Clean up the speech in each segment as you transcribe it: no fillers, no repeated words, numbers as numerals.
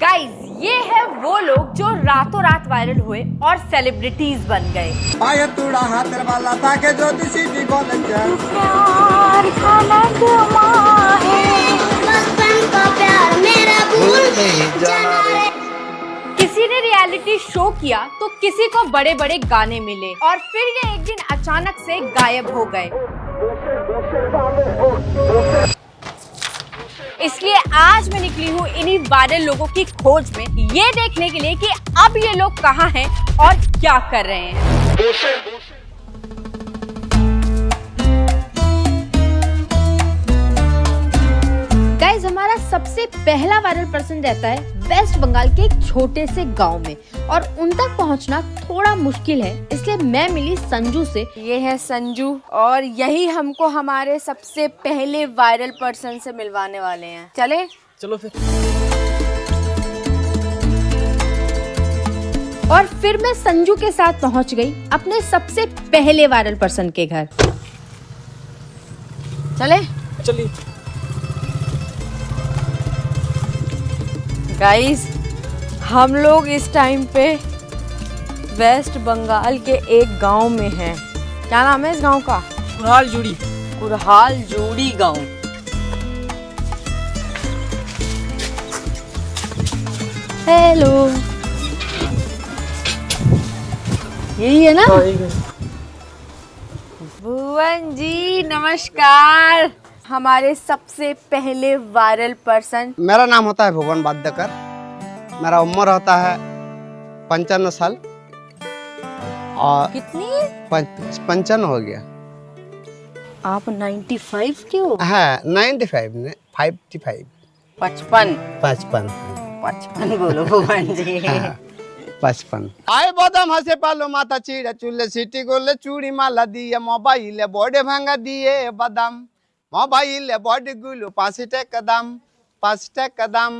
Guys, ये है वो लोग जो रातों रात वायरल हुए और सेलिब्रिटीज बन गए। पाया तूड़ा हाथ वाला था के ज्योतिषी जी बोले प्यार का नगमा है, बचपन का प्यार मेरा भूल जाना रे। किसी ने रियलिटी शो किया तो किसी को बड़े बड़े गाने मिले और फिर ये एक दिन अचानक से गायब हो गए। इसलिए आज मैं निकली हूँ इन्हीं वायरल लोगों की खोज में, ये देखने के लिए कि अब ये लोग कहाँ हैं और क्या कर रहे हैं। गाइस, हमारा सबसे पहला वायरल पर्सन रहता है वेस्ट बंगाल के एक छोटे से गांव में और उन तक पहुंचना थोड़ा मुश्किल है, इसलिए मैं मिली संजू से। ये है संजू और यही हमको हमारे सबसे पहले वायरल पर्सन से मिलवाने वाले हैं। चलो फिर। और फिर मैं संजू के साथ पहुंच गई अपने सबसे पहले वायरल पर्सन के घर। चलिए। गाइस, हम लोग इस टाइम पे वेस्ट बंगाल के एक गांव में हैं। क्या नाम है इस गांव का? कुरहाल जोड़ी गांव। हेलो, यही है ना? भुवन जी नमस्कार। हमारे सबसे पहले वायरल पर्सन। मेरा नाम होता है भुवन वाद्यकर। मेरा उम्र होता है 55 साल और कितनी? 55 हो गया। आप 95 के हो? हाँ, 95 ने 55 55 बोलो भुवन जी। 55 आए बदाम हसे पालो माता चीड़ा चूल्हे सीटी गोले चूड़ी माला दिए मोबाइल बोर्डे भांगा दिए बदाम मोबाइल बॉडी गुलो 5 টাকা দাম 5 টাকা দাম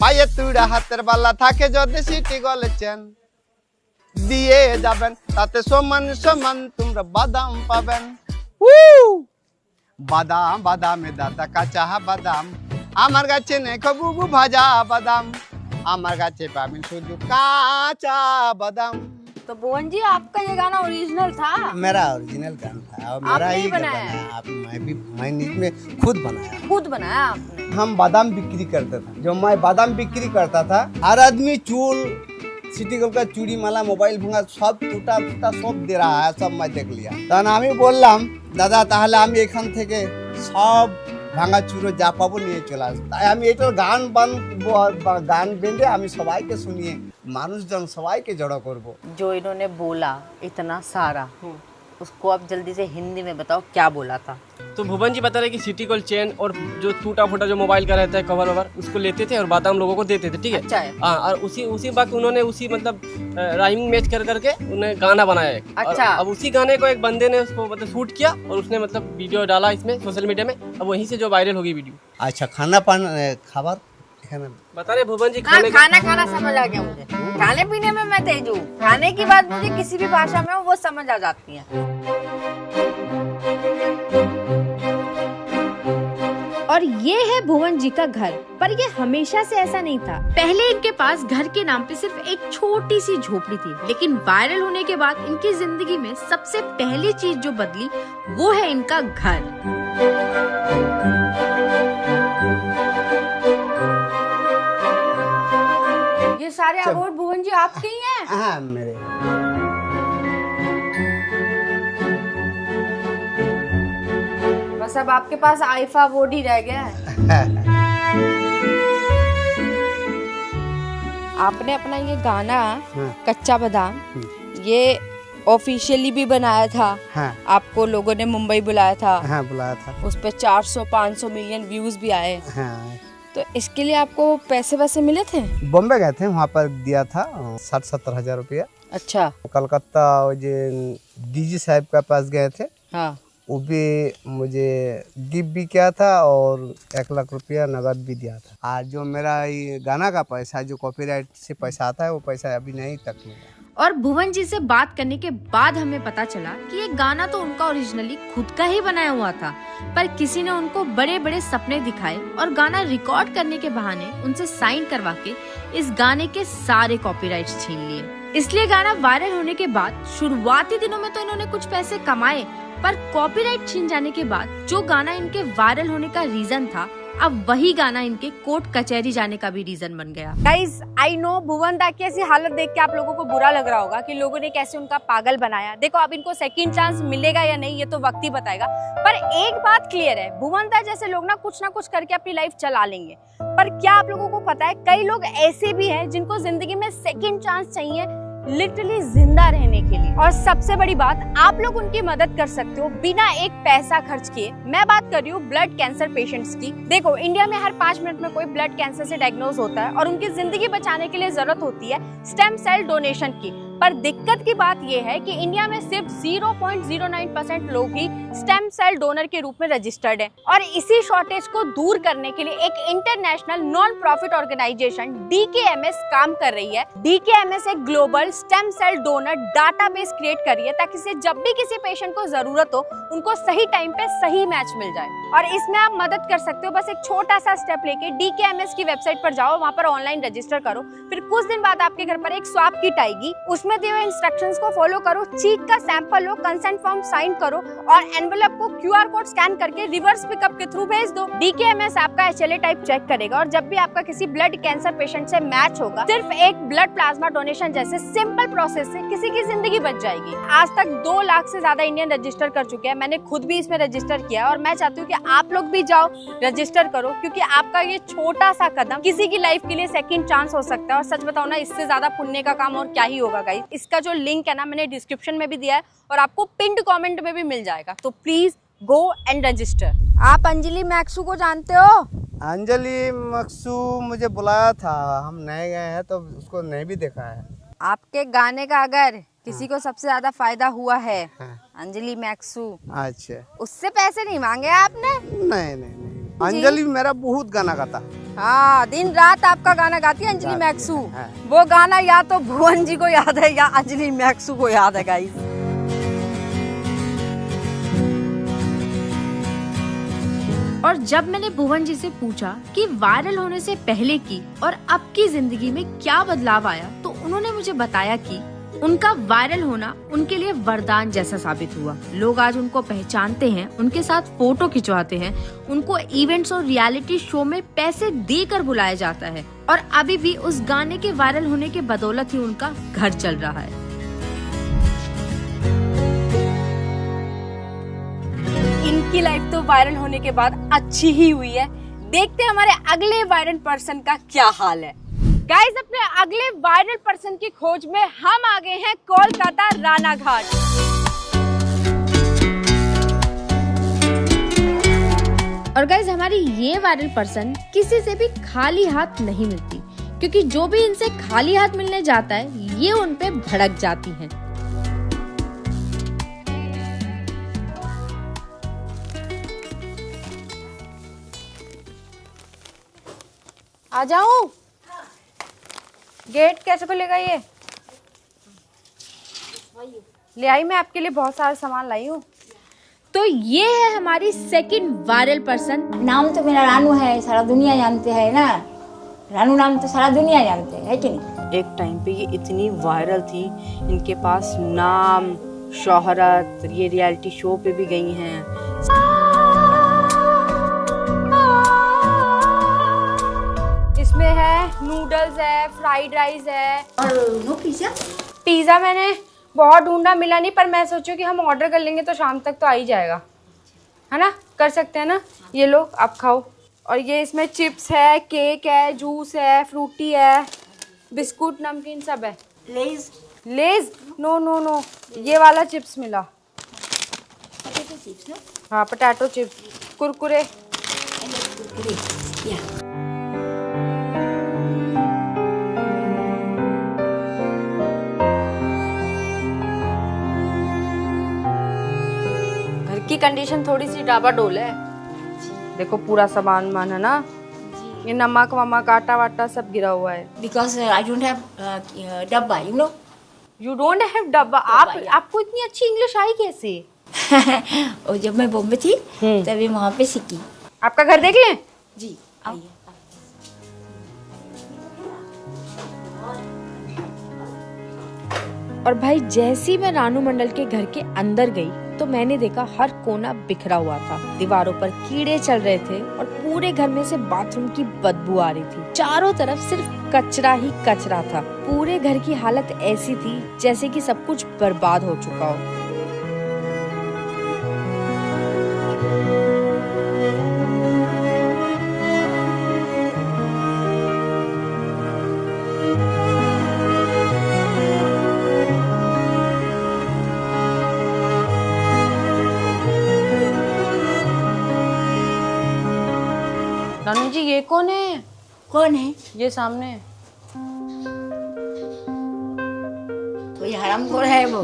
পায়ে তুড়া হাতের বালা থাকে যদি সিটি গলেছেন দিয়ে যাবেন তাতে সমান সমান তোমরা বাদাম পাবেন। বাদাম বাদামে দাদা কাঁচা বাদাম আমার গাছে নেই বুবু ভাজা বাদাম আমার গাছে পাবেন শুধু কাঁচা বাদাম। तो भुवन जी, आपका ये गाना ओरिजिनल था? मेरा ओरिजिनल गाना था और मेरा आपने ही बनाया? मैंने इसमें खुद बनाया आपने? हम बादाम बिक्री करते थे। जो मैं बादाम बिक्री करता था, हर आदमी चूल सिटी गोल्ड का चूड़ी माला मोबाइल भंगा सब टूटा सब दे रहा है, सब मैं देख लिया। तहन আমি বললাম দাদা তাহলে আমি এখান থেকে সব ভাঙা চুরো যা পাবো নিয়ে চলে আসবো। তাই আমি এটা গান বেঁধে আমি সবাইকে শুনিয়ে মানুষজন সবাইকে জড়ো করব। जो इन्होंने बोला इतना सारा, उसको आप जल्दी से हिंदी में बताओ क्या बोला था। तो भुवन जी बता रहे कि सिटी गोल्ड चेन और जो टूटा फूटा जो मोबाइल का रहता है कवर ववर उसको लेते थे और बादाम लोगों को देते थे, ठीक है? अच्छा है। हाँ, और उसी वक्त उन्होंने उसी मतलब राइमिंग मैच करके उन्हें गाना बनाया है। अच्छा। अब उसी गाने को एक बंदे ने उसको मतलब शूट किया और उसने मतलब वीडियो डाला इसमें सोशल मीडिया में। अब वहीं से जो वायरल होगी वीडियो। अच्छा, खाना पान खाबर बता रहे भुवन जी खाना समझ आ गया मुझे। खाने पीने में मैं तेज हूँ, खाने की बात मुझे किसी भी भाषा में हो वो समझ आ जाती है। और ये है भुवन जी का घर, पर ये हमेशा से ऐसा नहीं था। पहले इनके पास घर के नाम पे सिर्फ एक छोटी सी झोपड़ी थी, लेकिन वायरल होने के बाद इनकी जिंदगी में सबसे पहली चीज जो बदली वो है इनका घर। ये सारे अवार्ड भुवन जी आपके ही हैं? हाँ, मेरे। बस अब आपके पास आईफा अवार्ड ही रह गया है। आपने अपना ये गाना कच्चा बादाम ये ऑफिशियली भी बनाया था। हाँ। आपको लोगों ने मुंबई बुलाया था। हाँ, बुलाया था। उस पे 400-500 मिलियन व्यूज भी आए। हाँ। तो इसके लिए आपको पैसे वैसे मिले थे? बॉम्बे गए थे, वहाँ पर दिया था 60-70 हजार रुपया। अच्छा। कलकत्ता जो डीजी साहब के पास गए थे, हाँ। वो भी मुझे गिफ्ट भी किया था और 1 लाख रुपया नगद भी दिया था। आज जो मेरा ये गाना का पैसा जो कॉपीराइट से पैसा आता है वो पैसा अभी नहीं तक मिला। और भुवन जी से बात करने के बाद हमें पता चला कि ये गाना तो उनका ओरिजिनली खुद का ही बनाया हुआ था, पर किसी ने उनको बड़े बड़े सपने दिखाए और गाना रिकॉर्ड करने के बहाने उनसे साइन करवा के इस गाने के सारे कॉपीराइट्स छीन लिए। इसलिए गाना वायरल होने के बाद शुरुआती दिनों में तो इन्होंने कुछ पैसे कमाए, पर कॉपीराइट छीन जाने के बाद जो गाना इनके वायरल होने का रीजन था, अब वही गाना इनके कोर्ट कचहरी जाने का भी रीजन बन गया। गाइज आई नो भुवन दा की ऐसी हालत देख के आप लोगों को बुरा लग रहा होगा कि लोगों ने कैसे उनका पागल बनाया। देखो अब इनको सेकंड चांस मिलेगा या नहीं ये तो वक्त ही बताएगा, पर एक बात क्लियर है, भुवन दा जैसे लोग ना कुछ करके अपनी लाइफ चला लेंगे। पर क्या आप लोगों को पता है कई लोग ऐसे भी हैं जिनको जिंदगी में सेकंड चांस चाहिए लिटरली जिंदा रहने के लिए। और सबसे बड़ी बात, आप लोग उनकी मदद कर सकते हो बिना एक पैसा खर्च किए। मैं बात कर रही हूँ ब्लड कैंसर पेशेंट्स की। देखो इंडिया में हर 5 मिनट में कोई ब्लड कैंसर से डायग्नोज होता है और उनकी जिंदगी बचाने के लिए जरूरत होती है स्टेम सेल डोनेशन की। पर दिक्कत की बात यह है कि इंडिया में सिर्फ 0.09% लोग ही स्टेम सेल डोनर के रूप में रजिस्टर्ड हैं। और इसी शॉर्टेज को दूर करने के लिए एक international non profit organisation DKMS काम कर रही है। DKMS एक global stem cell donor database create कर रही है ताकि से जब भी किसी पेशेंट को जरूरत हो उनको सही टाइम पे सही मैच मिल जाए। और इसमें आप मदद कर सकते हो, बस एक छोटा सा स्टेप लेके DKMS की वेबसाइट पर जाओ, वहाँ पर ऑनलाइन रजिस्टर करो, फिर कुछ दिन बाद आपके घर पर एक स्वाब किट आएगी, उसमें दिए हुए इंस्ट्रक्शंस को फॉलो करो, चीक का सैंपल लो, कंसेंट फॉर्म साइन करो और एनवेलप को QR कोड स्कैन करके रिवर्स पिकअप के थ्रू भेज दो। DKMS आपका HLA टाइप चेक करेगा और जब भी आपका किसी ब्लड कैंसर पेशेंट से मैच होगा, सिर्फ एक ब्लड प्लाज्मा डोनेशन जैसे सिंपल प्रोसेस से किसी की जिंदगी बच जाएगी। आज तक 2 लाख से ज्यादा इंडियन रजिस्टर कर चुके हैं, मैंने खुद भी इसमें रजिस्टर किया है और मैं चाहती हूँ कि आप लोग भी जाओ रजिस्टर करो, क्योंकि आपका ये छोटा सा कदम किसी की लाइफ के लिए सेकंड चांस हो सकता है। और सच बताओ ना, इससे ज्यादा पुण्य का काम और क्या ही होगा गाइस। इसका जो लिंक है ना मैंने डिस्क्रिप्शन में भी दिया है और आपको पिंड कमेंट में भी मिल जाएगा, तो प्लीज गो एंड रजिस्टर। आप अंजलि मैक्सू को जानते हो? अंजलि मैक्सू मुझे बुलाया था, हम नए गए हैं तो उसको नहीं भी देखा है। आपके गाने का अगर किसी को सबसे ज्यादा फायदा हुआ है अंजलि मैक्सू, अच्छा, उससे पैसे नहीं मांगे आपने? नहीं, अंजलि मेरा बहुत गाना गाता। हाँ, दिन रात आपका गाना गाती है अंजलि मैक्सू। हाँ। वो गाना या तो भुवन जी को याद है या अंजलि मैक्सू को याद है गाइस। और जब मैंने भुवन जी से पूछा कि वायरल होने से पहले की और अब की जिंदगी में क्या बदलाव आया, तो उन्होंने मुझे बताया कि उनका वायरल होना उनके लिए वरदान जैसा साबित हुआ। लोग आज उनको पहचानते हैं, उनके साथ फोटो खिंचवाते हैं, उनको इवेंट्स और रियलिटी शो में पैसे देकर बुलाया जाता है और अभी भी उस गाने के वायरल होने के बदौलत ही उनका घर चल रहा है। इनकी लाइफ तो वायरल होने के बाद अच्छी ही हुई है। देखते हैं हमारे अगले वायरल पर्सन का क्या हाल है। गाइस, अपने अगले वायरल पर्सन की खोज में हम आ गए हैं कोलकाता रानाघाट। और गाइस, हमारी ये वायरल पर्सन किसी से भी खाली हाथ नहीं मिलती, क्योंकि जो भी इनसे खाली हाथ मिलने जाता है ये उन पे भड़क जाती हैं। आ जाऊं? गेट कैसे खुलेगा ये? ले आई, मैं आपके लिए बहुत सारा सामान लाई हूँ। तो ये है हमारी सेकंड वायरल पर्सन। नाम तो मेरा रानू है, सारा दुनिया जानते हैं ना। रानू नाम तो सारा दुनिया जानते है कि नहीं? एक टाइम पे ये इतनी वायरल थी, इनके पास नाम, शोहरत, ये रियलिटी शो पे भी गई हैं। इसमें है नूडल्स है, फ्राइड राइस है और नो पिज्जा। पिज्जा मैंने बहुत ढूंढा, मिला नहीं, पर मैं सोचूं कि हम ऑर्डर कर लेंगे तो शाम तक तो आ ही जाएगा, है ना? कर सकते हैं ना? ये लो आप खाओ। और ये इसमें चिप्स है, केक है, जूस है, फ्रूटी है, बिस्कुट, नमकीन सब है। लेज? लेज? नो नो नो, ये वाला चिप्स मिला। पोटैटो चिप्स ना? हाँ, पोटैटो चिप्स, कुरकुरे। या की कंडीशन थोड़ी सी डाबाडोल है। देखो पूरा सामान मान है ना, ये नमक वमक आटा वाटा सब गिरा हुआ है। बिकॉज आई डोंट हैव डब्बा, you know. You don't have डब्बा। आपको इतनी अच्छी इंग्लिश आई कैसे? और जब मैं बॉम्बे थी तभी वहाँ पे सीखी। आपका घर देख लें? जी आइए। और भाई जैसे ही मैं रानू मंडल के घर के अंदर गई तो मैंने देखा हर कोना बिखरा हुआ था, दीवारों पर कीड़े चल रहे थे और पूरे घर में से बाथरूम की बदबू आ रही थी। चारों तरफ सिर्फ कचरा ही कचरा था। पूरे घर की हालत ऐसी थी जैसे कि सब कुछ बर्बाद हो चुका हो। रानू जी ये कौन है? कौन है? ये सामने कोई हरामखोर है वो।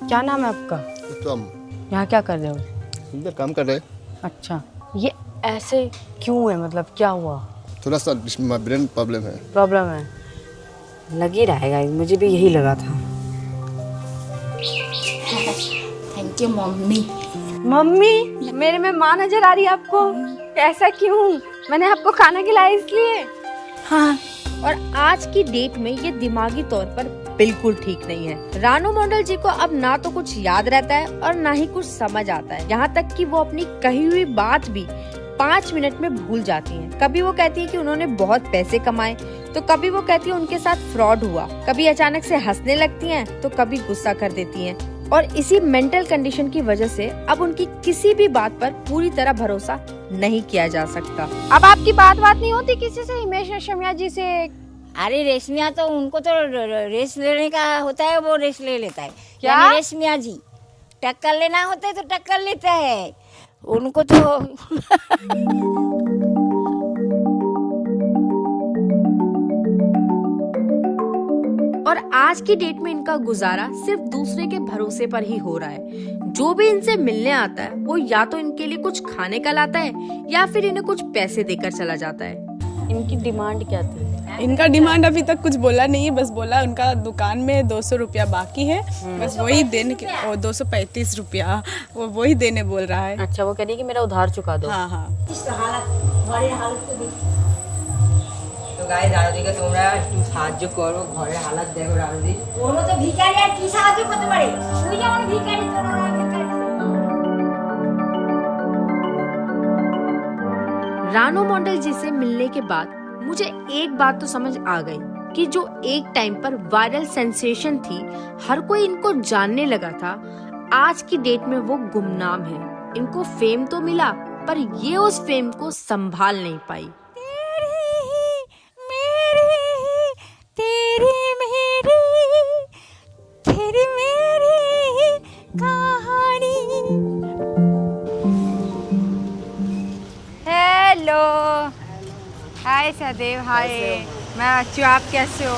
क्या नाम है आपका? उत्तम। यहाँ क्या कर रहे हो? इधर काम कर रहे। अच्छा, ये ऐसे क्यों है, मतलब क्या हुआ? थोड़ा सा ब्रेन प्रॉब्लम है। प्रॉब्लम है, लग ही रहेगा, मुझे भी यही लगा था। Thank you mummy. मम्मी, मेरे में माँ नजर आ रही है आपको? ऐसा क्यों? मैंने आपको खाना खिलाया इसलिए? हाँ। और आज की डेट में ये दिमागी तौर पर बिल्कुल ठीक नहीं है। रानू मंडल जी को अब ना तो कुछ याद रहता है और ना ही कुछ समझ आता है। यहाँ तक कि वो अपनी कही हुई बात भी 5 मिनट में भूल जाती हैं। कभी वो कहती है कि उन्होंने बहुत पैसे कमाए, तो कभी वो कहती है उनके साथ फ्रॉड हुआ। कभी अचानक से हंसने लगती हैं, तो कभी गुस्सा कर देती हैं। और इसी मेंटल कंडीशन की वजह से अब उनकी किसी भी बात पर पूरी तरह भरोसा नहीं किया जा सकता। अब आपकी बात नहीं होती किसी से? हिमेश रेशमिया जी से? अरे रेशमिया तो उनको तो रेस लेने का होता है, वो रेस ले लेता है। क्या? यानी रेशमिया जी टक्कर लेना होता है तो टक्कर लेता है उनको तो। और आज की डेट में इनका गुजारा सिर्फ दूसरे के भरोसे पर ही हो रहा है। जो भी इनसे मिलने आता है वो या तो इनके लिए कुछ खाने का लाता है या फिर इन्हें कुछ पैसे देकर चला जाता है। इनकी डिमांड क्या थी? इनका डिमांड अभी तक कुछ बोला नहीं है, बस बोला उनका दुकान में 200 रुपया बाकी है, बस वही देने के, और 235 रुपया वही देने बोल रहा है। अच्छा, वो कह रही है कि मेरा उधार चुका दो। हाँ हाँ। তো গাইস রানুদিকে তোমরা একটু সাহায্য করো, ঘরের হালাত দেখো রানুদি। ওনো তো ভিখারি, আর কি সাহায্য করতে পারে? তুই যেমন ভিখারি তোর ভিখারি। रानू मंडल जी से मिलने के बाद मुझे एक बात तो समझ आ गई कि जो एक टाइम पर वायरल सेंसेशन थी, हर कोई इनको जानने लगा था, आज की डेट में वो गुमनाम है। इनको फेम तो मिला पर ये उस फेम को संभाल नहीं पाई। हेलो, हाय सहदेव। हाय, मैं अच्छी हूँ, आप कैसे हो?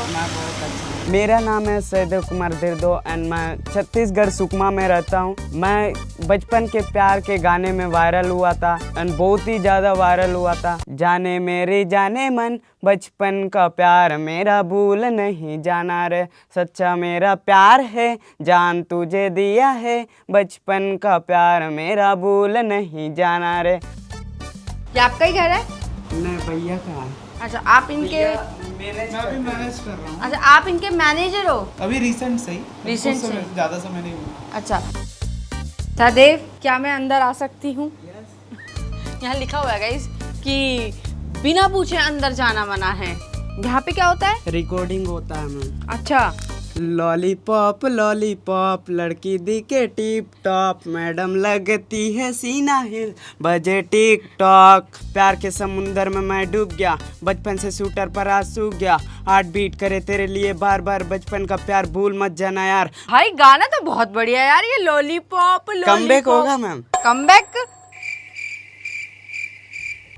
मेरा नाम है सहदेव कुमार दिरदो एंड मैं छत्तीसगढ़ सुकमा में रहता हूँ। मैं बचपन के प्यार के गाने में वायरल हुआ था एंड बहुत ही ज़्यादा वायरल हुआ था। जाने मेरे जाने मन बचपन का प्यार मेरा भूल नहीं जाना रे, सच्चा मेरा प्यार है जान तुझे दिया है, बचपन का प्यार मेरा भूल नहीं जाना रे। ये आपका ही घर है? नहीं, भैया कहाँ है? अच्छा, आप इनके मैं भी मैनेज कर रहा हूँ। अच्छा, आप इनके मैनेजर हो? अभी रिसेंट से ही। रिसेंट से? ज़्यादा समय नहीं हुआ। अच्छा सहदेव, क्या मैं अंदर आ सकती हूँ? यहाँ लिखा हुआ है गाइस कि बिना पूछे अंदर जाना मना है। यहाँ पे क्या होता है? रिकॉर्डिंग होता है मैम। अच्छा। लॉलीपॉप लॉलीपॉप लड़की दिखे टिप टॉप, मैडम लगती है सीना हिल बजे टिक टॉक। प्यार के समुंदर में मैं डूब गया, बचपन से शूटर पर आज सूख गया, हार्ट बीट करे तेरे लिए बार बार, बचपन का प्यार भूल मत जाना यार। भाई गाना तो बहुत बढ़िया यार, ये लॉलीपॉप। कमबैक होगा मैम। कमबैक?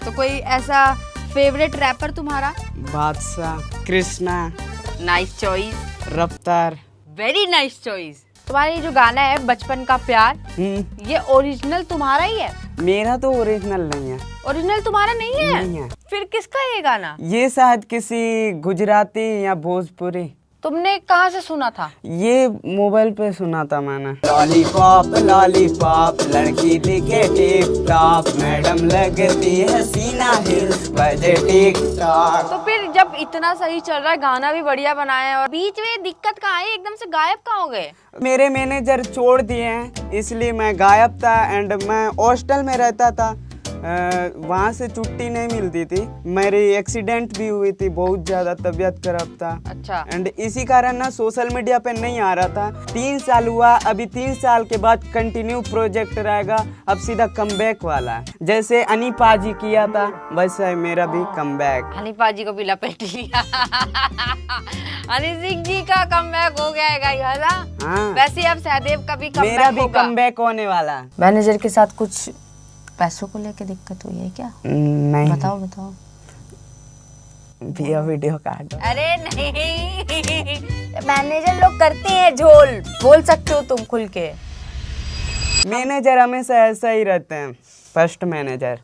तो कोई ऐसा फेवरेट रैपर तुम्हारा? Badshah, Krishna. Nice choice. Raftaar. Very nice choice. तुम्हारा ये जो गाना है बचपन का प्यार, ये ओरिजिनल तुम्हारा ही है? मेरा तो ओरिजिनल नहीं है। ओरिजिनल तुम्हारा नहीं है? नहीं है। फिर किसका है ये गाना? ये शायद किसी गुजराती या भोजपुरी। तुमने कहाँ से सुना था? ये मोबाइल पे सुना था मैंने। लॉलीपॉप लॉलीपॉप लड़की दिखे टिप टॉप, मैडम लगती है सीना हिल्स बजे टिक टॉक। तो फिर जब इतना सही चल रहा है, गाना भी बढ़िया बनाया है, और बीच में दिक्कत कहाँ है? एकदम से गायब कहाँ हो गए? मेरे मैनेजर छोड़ दिए हैं, इसलिए मैं गायब था। एंड मैं हॉस्टल में रहता था, वहाँ से छुट्टी नहीं मिलती थी। मेरी एक्सीडेंट भी हुई थी, बहुत ज़्यादा तबीयत खराब था। अच्छा। एंड इसी कारण ना सोशल मीडिया पे नहीं आ रहा था। 3 साल हुआ, अभी 3 साल के बाद कंटिन्यू प्रोजेक्ट रहेगा। अब सीधा कमबैक वाला है, जैसे अनीपा जी किया था वैसे मेरा भी कमबैक। अनीपा जी को भी लपेट लिया। हनी सिंह जी का कमबैक हो गया है ना? हाँ। वैसे अब सहदेव का भी कमबैक मेरा भी होगा। कमबैक होने वाला है। मैनेजर के साथ कुछ पैसों को लेके दिक्कत हुई है क्या? नहीं। बताओ बताओ। भैया वीडियो काटो। अरे नहीं, मैनेजर लोग करते हैं झोल, बोल सकते हो तुम खुल के। मैनेजर हमेशा ऐसा ही रहते हैं, फर्स्ट मैनेजर।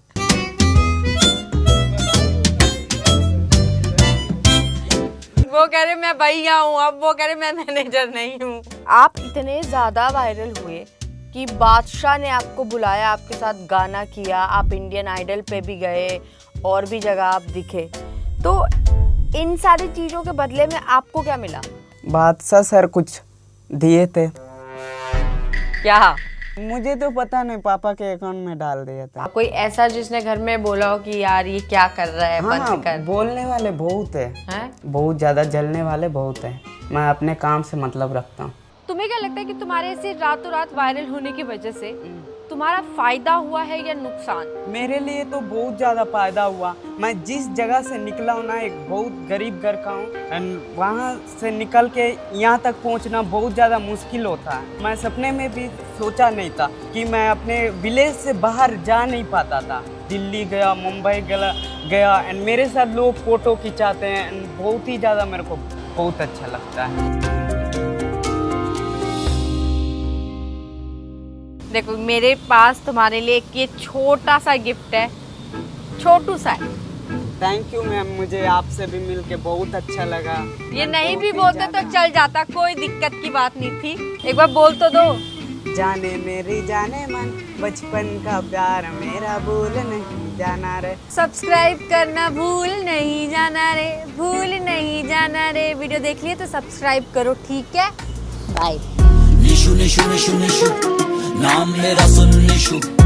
वो कह रहे मैं भैया हूँ, अब वो कह रहे मैं मैनेजर नहीं हूँ। आप इतने ज्यादा वायरल हुए कि बादशाह ने आपको बुलाया, आपके साथ गाना किया, आप इंडियन आइडल पे भी गए और भी जगह आप दिखे। तो इन सारी चीजों के बदले में आपको क्या मिला? बादशाह सर कुछ दिए थे। क्या? मुझे तो पता नहीं, पापा के अकाउंट में डाल दिया था। कोई ऐसा जिसने घर में बोला हो कि यार ये क्या कर रहा है, बंद कर? बोलने वाले बहुत है? बहुत ज्यादा, जलने वाले बहुत है। मैं अपने काम से मतलब रखता हूँ। तुम्हें क्या लगता है कि तुम्हारे ऐसे रातों रात वायरल होने की वजह से तुम्हारा फायदा हुआ है या नुकसान? मेरे लिए तो बहुत ज्यादा फायदा हुआ। मैं जिस जगह से निकला हूँ ना, एक बहुत गरीब घर का हूँ, एंड वहाँ से निकल के यहाँ तक पहुँचना बहुत ज्यादा मुश्किल होता है। मैं सपने में भी सोचा नहीं था कि मैं अपने विलेज से बाहर जा नहीं पाता था। दिल्ली गया, मुंबई गया एंड मेरे साथ लोग फोटो खिंचाते हैं एंड बहुत ही ज्यादा मेरे को बहुत अच्छा लगता है। देखो मेरे पास तुम्हारे लिए एक ये छोटा सा गिफ्ट है, छोटू सा है। थैंक यू मैम, मुझे आपसे भी मिलके बहुत अच्छा लगा। ये नहीं भी बोलते तो चल जाता, कोई दिक्कत की बात नहीं थी। एक बार बोल तो दो। जाने मेरी जाने मन, बचपन का प्यार मेरा भूल नहीं जाना रे। सब्सक्राइब करना भूल नहीं जाना रे, भूल नहीं जाना रे। वीडियो देख लिए तो सब्सक्राइब करो, ठीक है? बाय। निशु निशु निशु निशु, नाम मेरा सुन निशु।